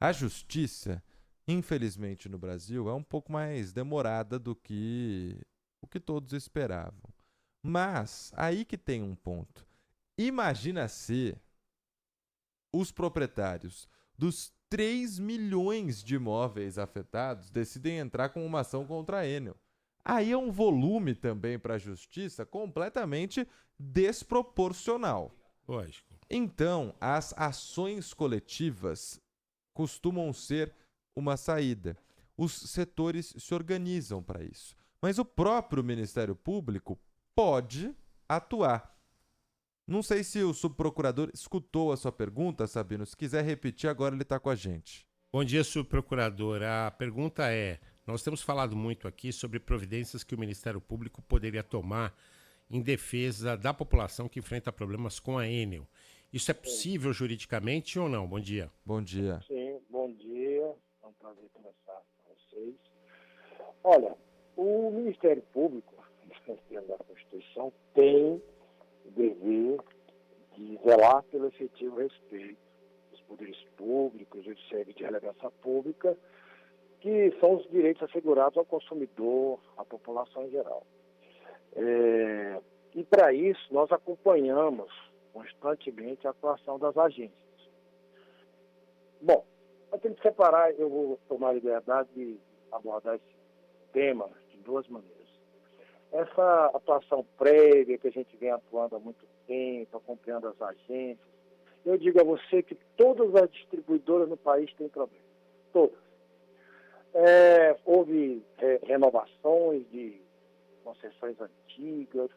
A justiça, infelizmente no Brasil, é um pouco mais demorada do que o que todos esperavam. Mas aí que tem um ponto. Imagina se os proprietários dos 3 milhões de imóveis afetados decidem entrar com uma ação contra a Enel. Aí é um volume também para a justiça completamente desproporcional. Lógico. Então, as ações coletivas costumam ser uma saída. Os setores se organizam para isso. Mas o próprio Ministério Público pode atuar. Não sei se o subprocurador escutou a sua pergunta, Sabino. Se quiser repetir, agora ele está com a gente. Bom dia, subprocurador. A pergunta é: nós temos falado muito aqui sobre providências que o Ministério Público poderia tomar em defesa da população que enfrenta problemas com a Enel. Isso é Sim, possível juridicamente ou não? Bom dia. Bom dia. sim, bom dia. É um prazer conversar com vocês. Olha, o Ministério Público, dentro da Constituição, tem o dever de zelar pelo efetivo respeito dos poderes públicos, ele serve de relevância pública, que são os direitos assegurados ao consumidor, à população em geral. E para isso, nós acompanhamos constantemente a atuação das agências. Bom, eu tenho que separar, eu vou tomar a liberdade de abordar esse tema de duas maneiras. Essa atuação prévia que a gente vem atuando há muito tempo, acompanhando as agências, eu digo a você que todas as distribuidoras no país têm problema. Todas. Houve renovações de concessões antigas,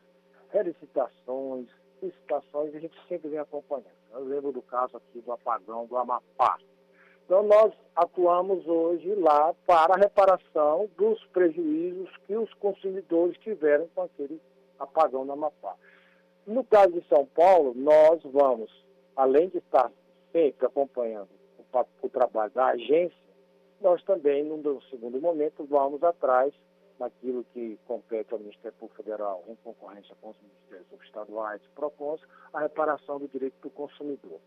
relicitações, licitações, e a gente sempre vem acompanhando. Eu lembro do caso aqui do apagão do Amapá. Então, nós atuamos hoje lá para a reparação dos prejuízos que os consumidores tiveram com aquele apagão no Amapá. No caso de São Paulo, nós vamos, além de estar sempre acompanhando o trabalho da agência, nós também, num segundo momento, vamos atrás daquilo que compete ao Ministério Público Federal, em concorrência com os ministérios estaduais, PROCONs, a reparação do direito do consumidor.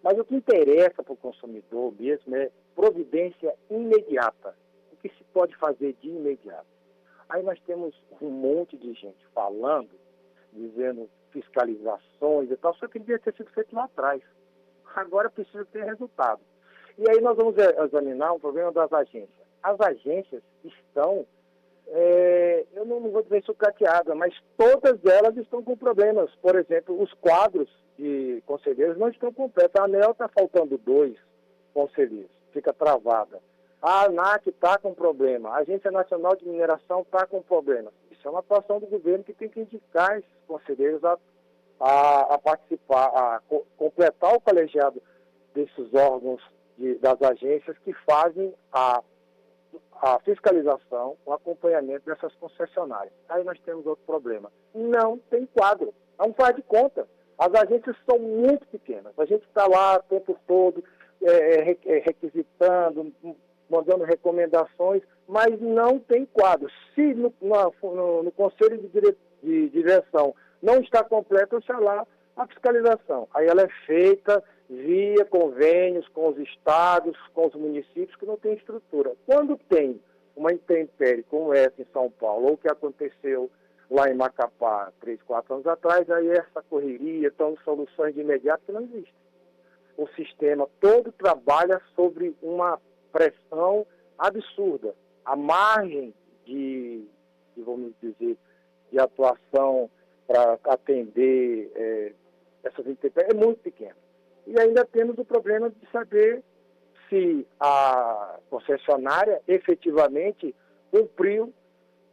Mas o que interessa para o consumidor mesmo é providência imediata. O que se pode fazer de imediato? Aí nós temos um monte de gente falando, dizendo fiscalizações e tal, só que devia ter sido feito lá atrás. Agora precisa ter resultado. E aí nós vamos examinar o problema das agências. As agências estão, eu não vou dizer sucateadas, mas todas elas estão com problemas. Por exemplo, os quadros de conselheiros não estão completos. A ANEEL está faltando 2 conselheiros, fica travada. A ANAC está com problema. A Agência Nacional de Mineração está com problema. Isso é uma atuação do governo que tem que indicar esses conselheiros a participar, completar o colegiado desses órgãos das agências que fazem a fiscalização, o acompanhamento dessas concessionárias. Aí nós temos outro problema. Não tem quadro. Não faz de conta. As agências são muito pequenas. A gente está lá o tempo todo requisitando, mandando recomendações, mas não tem quadro. Se no Conselho de Direção não está completo, está lá a fiscalização. Aí ela é feita via convênios com os estados, com os municípios que não têm estrutura. Quando tem uma intempérie como essa em São Paulo, ou o que aconteceu lá em Macapá 3, 4 anos atrás, aí essa correria, então soluções de imediato que não existem. O sistema todo trabalha sobre uma pressão absurda. A margem vamos dizer, de atuação para atender essas intempéries é muito pequena. E ainda temos o problema de saber se a concessionária efetivamente cumpriu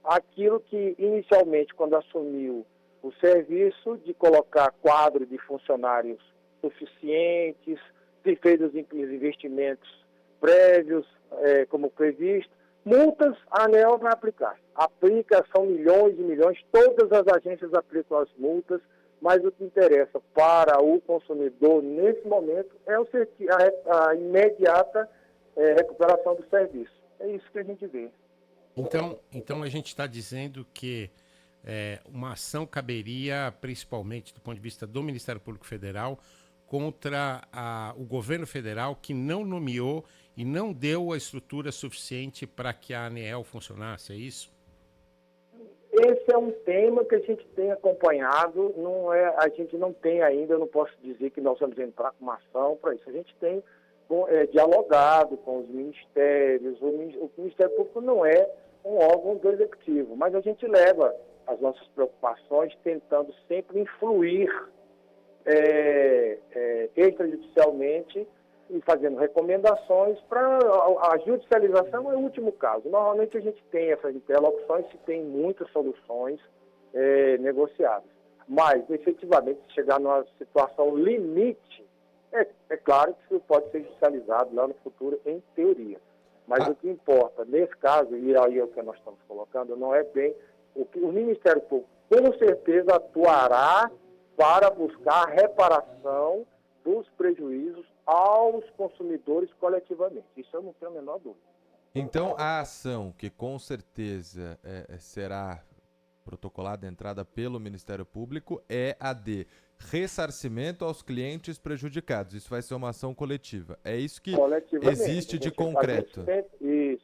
aquilo que inicialmente, quando assumiu o serviço, de colocar quadro de funcionários suficientes, se fez os investimentos prévios, como previsto. Multas, a ANEEL vai aplicar. Aplica, são milhões e milhões, todas as agências aplicam as multas, mas o que interessa para o consumidor nesse momento é a imediata recuperação do serviço. É isso que a gente vê. Então a gente está dizendo que uma ação caberia, principalmente do ponto de vista do Ministério Público Federal, contra o governo federal que não nomeou e não deu a estrutura suficiente para que a ANEEL funcionasse, é isso? Esse é um tema que a gente tem acompanhado, a gente não tem ainda, eu não posso dizer que nós vamos entrar com uma ação para isso. A gente tem dialogado com os ministérios, o Ministério Público não é um órgão do Executivo, mas a gente leva as nossas preocupações tentando sempre influir extrajudicialmente e fazendo recomendações para a judicialização é o último caso. Normalmente a gente tem essas interlocuções se tem muitas soluções negociadas. Mas, efetivamente, se chegar numa situação limite, é claro que isso pode ser judicializado lá no futuro, em teoria. Mas o que importa, nesse caso, e aí é o que nós estamos colocando, não é bem o que o Ministério Público, com certeza, atuará para buscar a reparação dos prejuízos aos consumidores coletivamente. Isso eu não tenho a menor dúvida. Então, a ação que com certeza será protocolada, entrada pelo Ministério Público, é a de ressarcimento aos clientes prejudicados. Isso vai ser uma ação coletiva. É isso que existe de concreto.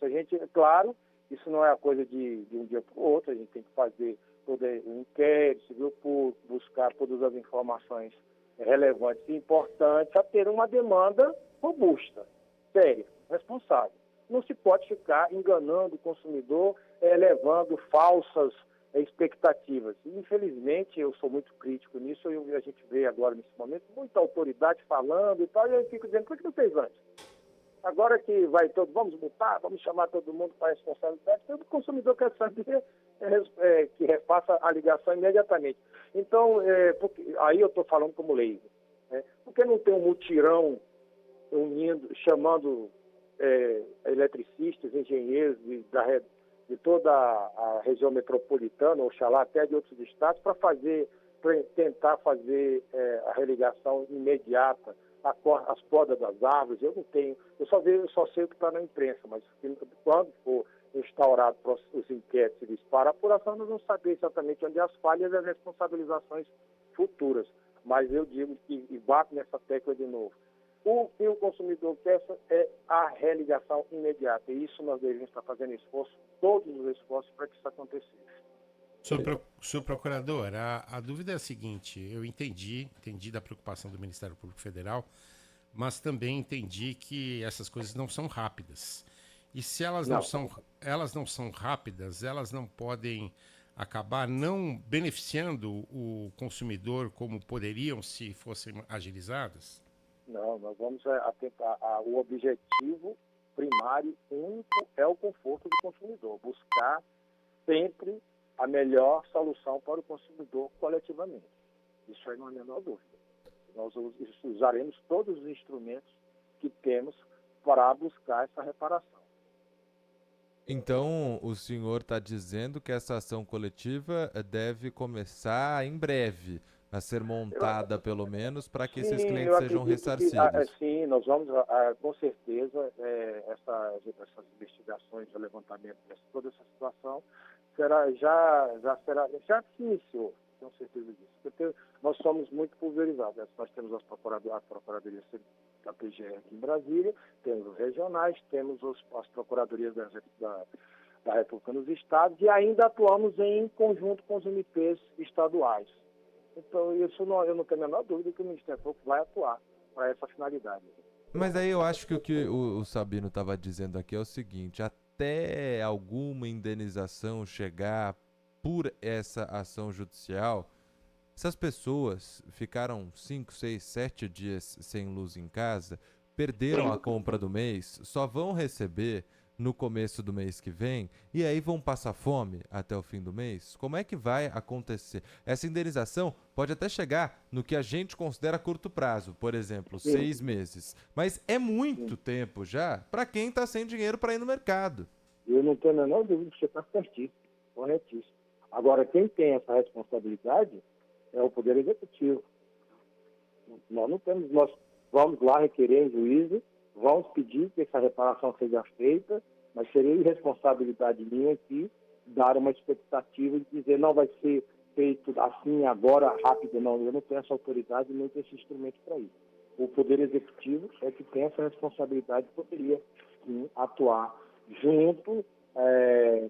A gente, claro, isso não é a coisa de um dia para o outro, a gente tem que fazer todo um inquérito, civil público, buscar todas as informações relevantes e importantes, a ter uma demanda robusta, séria, responsável. Não se pode ficar enganando o consumidor, levando falsas expectativas. Infelizmente, eu sou muito crítico nisso, e a gente vê agora, nesse momento, muita autoridade falando e tal, e eu fico dizendo, por que não fez antes? Agora que vamos multar, vamos chamar todo mundo para a responsabilidade, todo consumidor quer saber que refaça a ligação imediatamente. Então, aí eu estou falando como leigo. Por que não tem um mutirão chamando eletricistas, engenheiros de toda a região metropolitana, oxalá até de outros estados, para tentar fazer a religação imediata, as podas das árvores? Eu não tenho, eu só sei o que está na imprensa, mas quando for instaurado os inquéritos para a apuração, nós vamos saber exatamente onde as falhas e as responsabilizações futuras. Mas eu digo e bato nessa tecla de novo. O que o consumidor quer é a religação imediata. E isso nós devemos estar fazendo todos os esforços para que isso aconteça. Senhor procurador, a dúvida é a seguinte: eu entendi da preocupação do Ministério Público Federal, mas também entendi que essas coisas não são rápidas. E se elas não são rápidas, elas não podem acabar não beneficiando o consumidor como poderiam se fossem agilizadas? Não, nós vamos atentar. O objetivo primário, único, é o conforto do consumidor. Buscar sempre a melhor solução para o consumidor coletivamente. Isso aí não há a menor dúvida. Nós usaremos todos os instrumentos que temos para buscar essa reparação. Então, o senhor está dizendo que essa ação coletiva deve começar em breve, a ser montada pelo menos, para que esses clientes sejam ressarcidos. Sim, nós vamos, com certeza, essas investigações, o levantamento de toda essa situação, já se iniciou, tenho certeza disso. Porque nós somos muito pulverizados. Nós temos a Procuradoria da PGR aqui em Brasília, temos os regionais, temos as procuradorias da República nos estados e ainda atuamos em conjunto com os MPs estaduais. Então, eu não tenho a menor dúvida que o Ministério Público vai atuar para essa finalidade. Mas aí eu acho que o que o Sabino estava dizendo aqui é o seguinte: até alguma indenização chegar por essa ação judicial, essas pessoas ficaram 5, 6, 7 dias sem luz em casa, perderam a compra do mês, só vão receber no começo do mês que vem e aí vão passar fome até o fim do mês? Como é que vai acontecer? Essa indenização pode até chegar no que a gente considera curto prazo, por exemplo, 6 meses. Mas é muito tempo já para quem está sem dinheiro para ir no mercado. Eu não tenho a menor dúvida que você está certíssimo, corretíssimo. Agora, quem tem essa responsabilidade é o Poder Executivo. Nós vamos lá requerer em juízo, vamos pedir que essa reparação seja feita, mas seria irresponsabilidade minha aqui dar uma expectativa de dizer não vai ser feito assim agora, rápido. Não, eu não tenho essa autoridade nem tenho esse instrumento para isso. o Poder Executivo é que tem essa responsabilidade e poderia, sim, atuar junto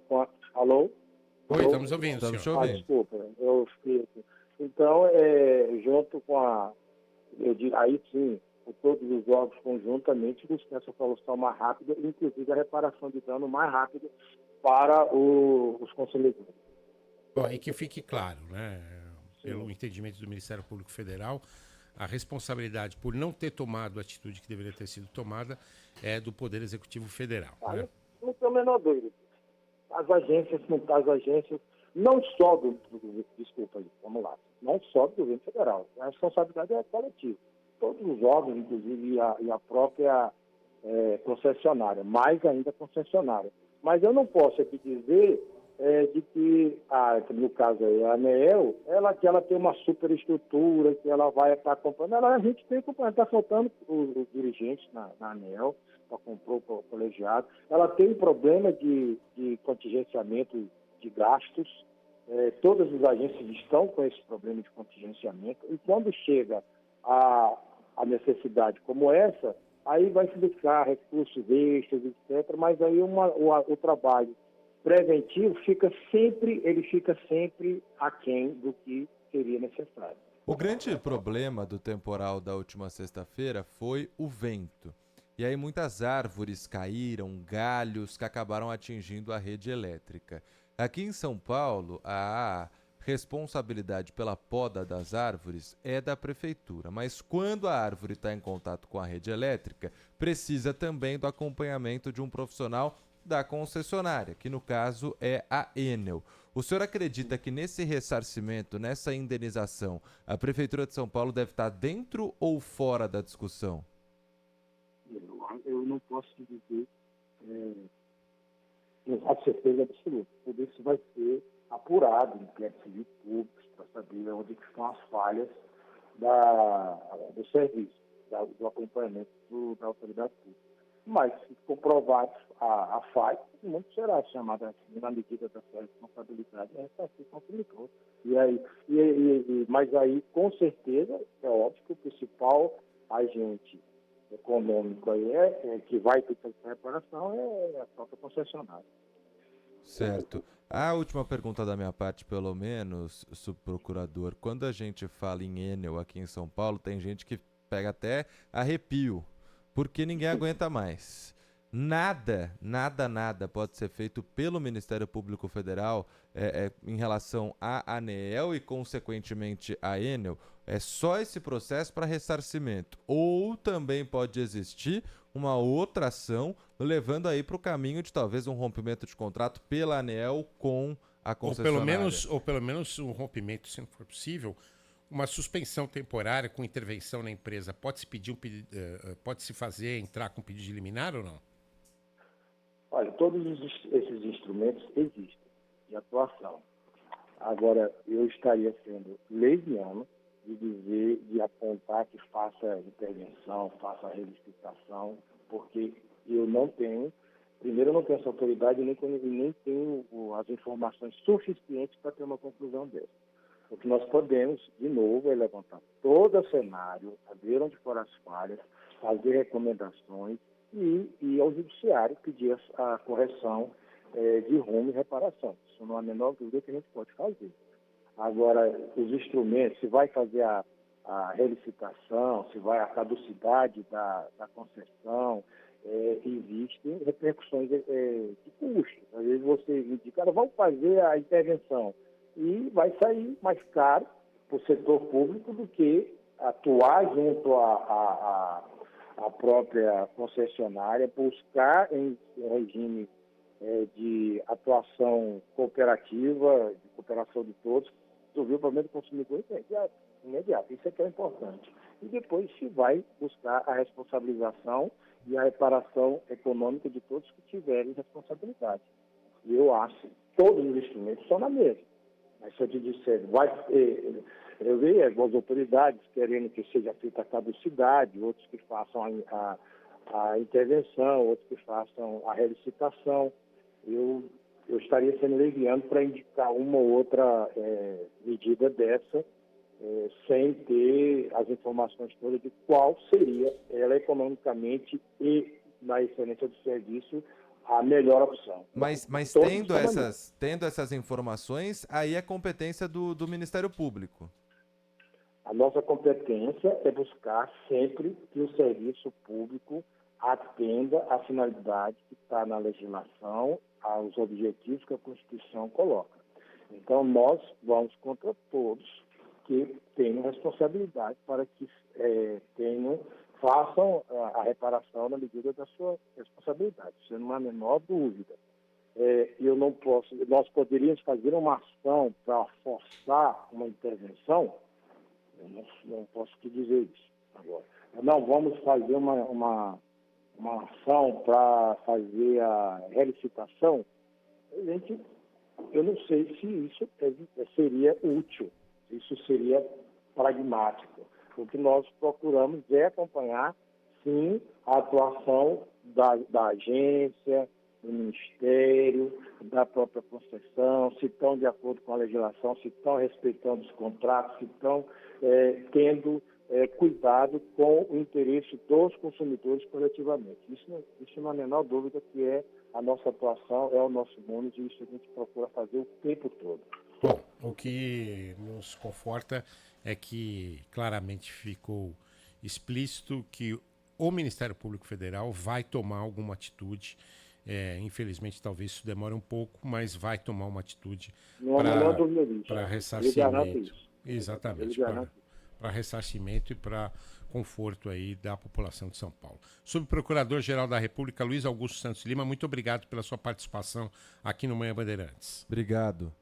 com a... Alô? Oi, estamos ouvindo, Estamos te senhor. ouvindo. Desculpa, eu fiquei aqui. Então, junto com aí sim, com todos os órgãos conjuntamente, buscar essa solução mais rápida, inclusive a reparação de dano mais rápida para os consumidores. Bom, e que fique claro, né, pelo entendimento do Ministério Público Federal, a responsabilidade por não ter tomado a atitude que deveria ter sido tomada é do Poder Executivo Federal. Né? Não tenho a menor dúvida. As agências, não só desculpa aí, vamos lá, não só do governo federal, a responsabilidade é coletiva. Todos os órgãos, inclusive e a própria concessionária, mais ainda a concessionária. Mas eu não posso aqui dizer de que, no caso aí, a ANEEL, que ela tem uma superestrutura, que ela vai estar acompanhando. A gente tem que acompanhar, está faltando os dirigentes na ANEEL, para comprar o colegiado. Ela tem problema de contingenciamento de gastos. Todas as agências estão com esse problema de contingenciamento. E quando chega a necessidade como essa, aí vai se buscar recursos extras, etc. Mas aí o trabalho preventivo fica sempre aquém do que seria necessário. O grande problema do temporal da última sexta-feira foi o vento. E aí muitas árvores caíram, galhos que acabaram atingindo a rede elétrica. Aqui em São Paulo, a responsabilidade pela poda das árvores é da prefeitura, mas quando a árvore está em contato com a rede elétrica, precisa também do acompanhamento de um profissional da concessionária, que no caso é a Enel. O senhor acredita que nesse ressarcimento, nessa indenização, a Prefeitura de São Paulo deve estar dentro ou fora da discussão? Eu não posso te dizer com certeza absoluta. Tudo isso vai ser apurado em inquéritos civis públicos para saber onde estão as falhas do serviço, do acompanhamento da autoridade pública. Mas, se comprovado a falha, o mundo será chamado assim, na medida da sua responsabilidade, é ressarcir o consumidor. Mas aí, com certeza, é óbvio que o principal agente econômico aí que vai ter essa reparação é a própria concessionária. Certo. A última pergunta da minha parte, pelo menos, subprocurador, quando a gente fala em Enel aqui em São Paulo, tem gente que pega até arrepio, porque ninguém aguenta mais. Nada pode ser feito pelo Ministério Público Federal em relação à ANEEL e, consequentemente, à Enel. É só esse processo para ressarcimento. Ou também pode existir uma outra ação levando aí para o caminho de talvez um rompimento de contrato pela ANEEL com a concessionária. Ou pelo menos um rompimento, se não for possível, uma suspensão temporária com intervenção na empresa. Pode-se pedir pode-se fazer, entrar com pedido de liminar ou não? Olha, todos esses instrumentos existem de atuação. Agora, eu estaria sendo leviano de apontar que faça intervenção, faça relicitação, porque eu não tenho essa autoridade e nem tenho as informações suficientes para ter uma conclusão dessa. O que nós podemos, de novo, é levantar todo o cenário, saber onde foram as falhas, fazer recomendações e ir ao judiciário pedir a correção de rumo e reparação. Isso não há a menor dúvida que a gente pode fazer. Agora, os instrumentos, se vai fazer a relicitação, se vai a caducidade da concessão, existem repercussões de custo. Às vezes você indica, vamos fazer a intervenção, e vai sair mais caro para o setor público do que atuar junto à própria concessionária, buscar em regime de atuação cooperativa, de cooperação de todos, resolver o problema do consumidor imediato. Isso é que é importante. E depois se vai buscar a responsabilização e a reparação econômica de todos que tiverem responsabilidade. E eu acho que todos os instrumentos estão na mesa. Mas se eu te disser, eu vejo algumas autoridades querendo que seja feita a caducidade, outros que façam a intervenção, outros que façam a relicitação. Eu estaria sendo leviano para indicar uma ou outra medida dessa sem ter as informações todas de qual seria ela economicamente e na excelência do serviço a melhor opção. Mas tendo essas informações, aí é competência do Ministério Público. A nossa competência é buscar sempre que o serviço público atenda à finalidade que está na legislação, aos objetivos que a Constituição coloca. Então, nós vamos contra todos que tenham responsabilidade para que façam a reparação na medida da sua responsabilidade, isso não há a menor dúvida. Nós poderíamos fazer uma ação para forçar uma intervenção, eu não posso te dizer isso agora. Não vamos fazer uma ação para fazer a relicitação, eu não sei se isso seria útil, se isso seria pragmático. O que nós procuramos é acompanhar, sim, a atuação da agência, do Ministério, da própria concessão, se estão de acordo com a legislação, se estão respeitando os contratos, se estão tendo cuidado com o interesse dos consumidores coletivamente. Isso não há a menor dúvida que é a nossa atuação, é o nosso mundo, e isso a gente procura fazer o tempo todo. Bom, o que nos conforta é que claramente ficou explícito que o Ministério Público Federal vai tomar alguma atitude. Infelizmente, talvez isso demore um pouco, mas vai tomar uma atitude para ressarcimento. Exatamente, para ressarcimento e para conforto aí da população de São Paulo. Subprocurador-Geral da República, Luiz Augusto Santos Lima, muito obrigado pela sua participação aqui no Manhã Bandeirantes. Obrigado.